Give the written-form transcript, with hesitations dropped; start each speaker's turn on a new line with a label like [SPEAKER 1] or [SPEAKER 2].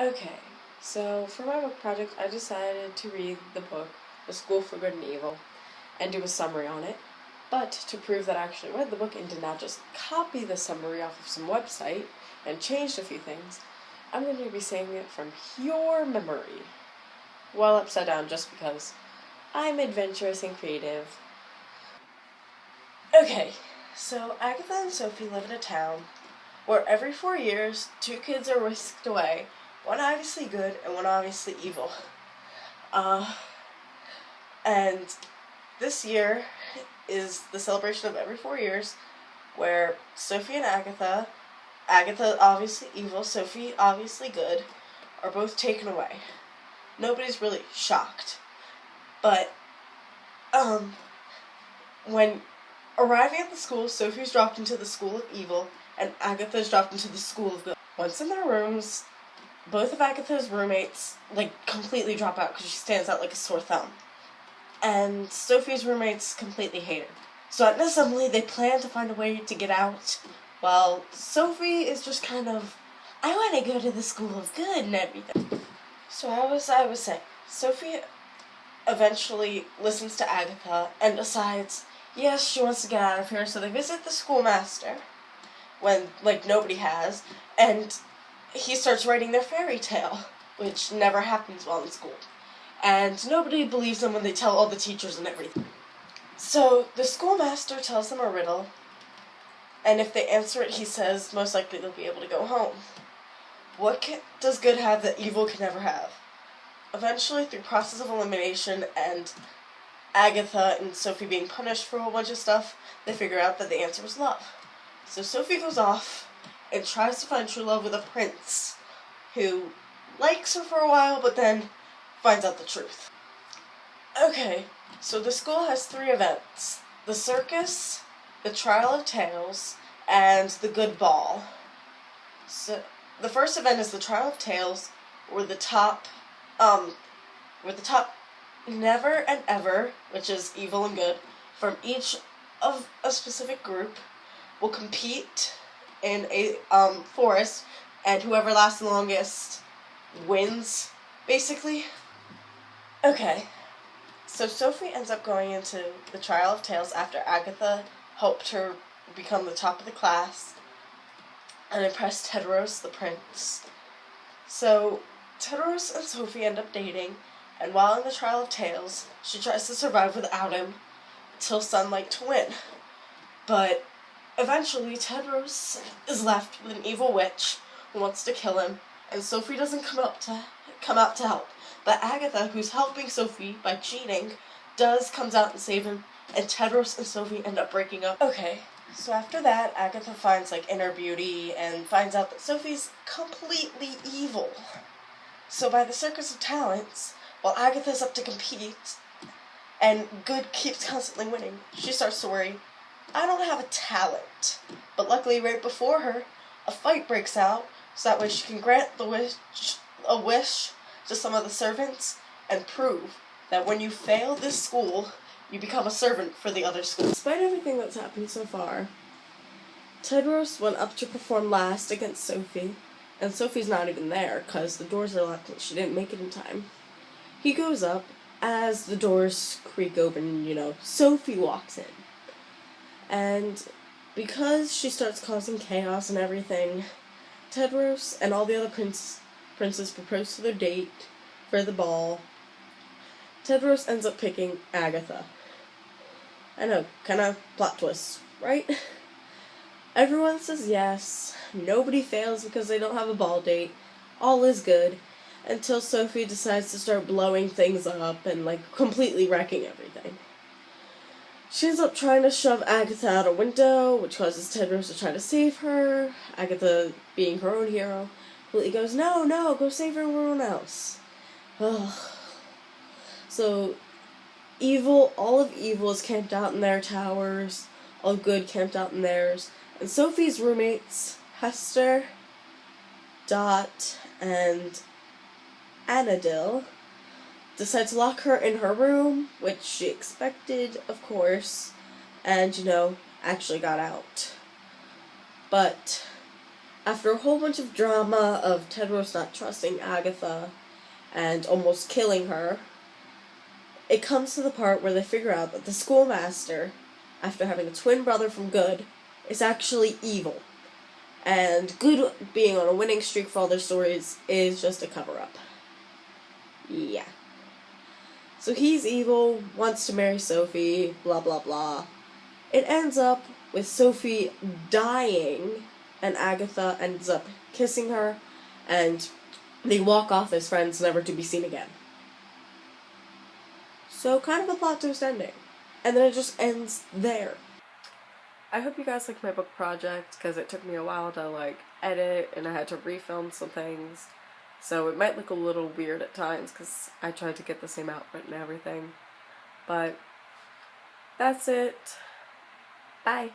[SPEAKER 1] Okay, so for my book project, I decided to read the book, The School for Good and Evil, and do a summary on it. But to prove that I actually read the book and did not just copy the summary off of some website and changed a few things, I'm going to be saying it from pure memory. Well, upside down just because I'm adventurous and creative. Okay, so Agatha and Sophie live in a town where every 4 years, two kids are whisked away, one obviously good and one obviously evil. And this year is the celebration of every 4 years where Sophie and Agatha obviously evil, Sophie obviously good, are both taken away. Nobody's really shocked. But, when arriving at the school, Sophie's dropped into the school of evil, and Agatha's dropped into the school of good. Once in their rooms, both of Agatha's roommates, completely drop out because she stands out like a sore thumb. And Sophie's roommates completely hate her. So at an assembly, they plan to find a way to get out, while Sophie is just kind of, I want to go to the school of good and everything. So as I was saying, Sophie eventually listens to Agatha and decides, yes, she wants to get out of here, so they visit the schoolmaster, when, nobody has, and he starts writing their fairy tale, which never happens while in school. And nobody believes them when they tell all the teachers and everything. So the schoolmaster tells them a riddle, and if they answer it, he says most likely they'll be able to go home. What does good have that evil can never have? Eventually, through process of elimination and Agatha and Sophie being punished for a whole bunch of stuff, they figure out that the answer was love. So Sophie goes off and tries to find true love with a prince who likes her for a while, but then finds out the truth. Okay, so the school has 3 events: the circus, the Trial of Tales, and the Good Ball. So the first event is the Trial of Tales, where the top never and ever, which is evil and good, from each of a specific group will compete in a forest, and whoever lasts the longest wins, basically. Okay, so Sophie ends up going into the Trial of Tales after Agatha helped her become the top of the class and impressed Tedros the prince. So Tedros and Sophie end up dating, and while in the Trial of Tales, she tries to survive without him till Sunlight to win. But eventually, Tedros is left with an evil witch who wants to kill him, and Sophie doesn't come out to help. But Agatha, who's helping Sophie by cheating, comes out and save him, and Tedros and Sophie end up breaking up. Okay, so after that, Agatha finds, inner beauty and finds out that Sophie's completely evil. So by the Circus of Talents, while Agatha's up to compete, and good keeps constantly winning, she starts to worry, I don't have a talent. But luckily, right before her, a fight breaks out, so that way she can grant a wish to some of the servants and prove that when you fail this school, you become a servant for the other school. Despite everything that's happened so far, Tedros went up to perform last against Sophie, and Sophie's not even there because the doors are locked and she didn't make it in time. He goes up. As the doors creak open, Sophie walks in. And because she starts causing chaos and everything, Tedros and all the other princes propose to their date for the ball. Tedros ends up picking Agatha. I know, kind of plot twist, right? Everyone says yes. Nobody fails because they don't have a ball date. All is good. Until Sophie decides to start blowing things up and, completely wrecking everything. She ends up trying to shove Agatha out a window, which causes Tedros to try to save her. Agatha, being her own hero, completely goes, no, go save everyone else. Ugh. So, all of evil is camped out in their towers, all good camped out in theirs, and Sophie's roommates, Hester, Dot, and Anadil, decide to lock her in her room, which she expected, of course, and, actually got out. But After a whole bunch of drama of Tedros not trusting Agatha and almost killing her, it comes to the part where they figure out that the schoolmaster, after having a twin brother from Good, is actually evil. And Good being on a winning streak for all their stories is just a cover-up. Yeah. So he's evil, wants to marry Sophie, blah blah blah. It ends up with Sophie dying, and Agatha ends up kissing her, and they walk off as friends, never to be seen again. So kind of a plot twist ending. And then it just ends there. I hope you guys liked my book project, because it took me a while to, edit, and I had to refilm some things. So it might look a little weird at times, because I tried to get the same outfit and everything. But that's it. Bye.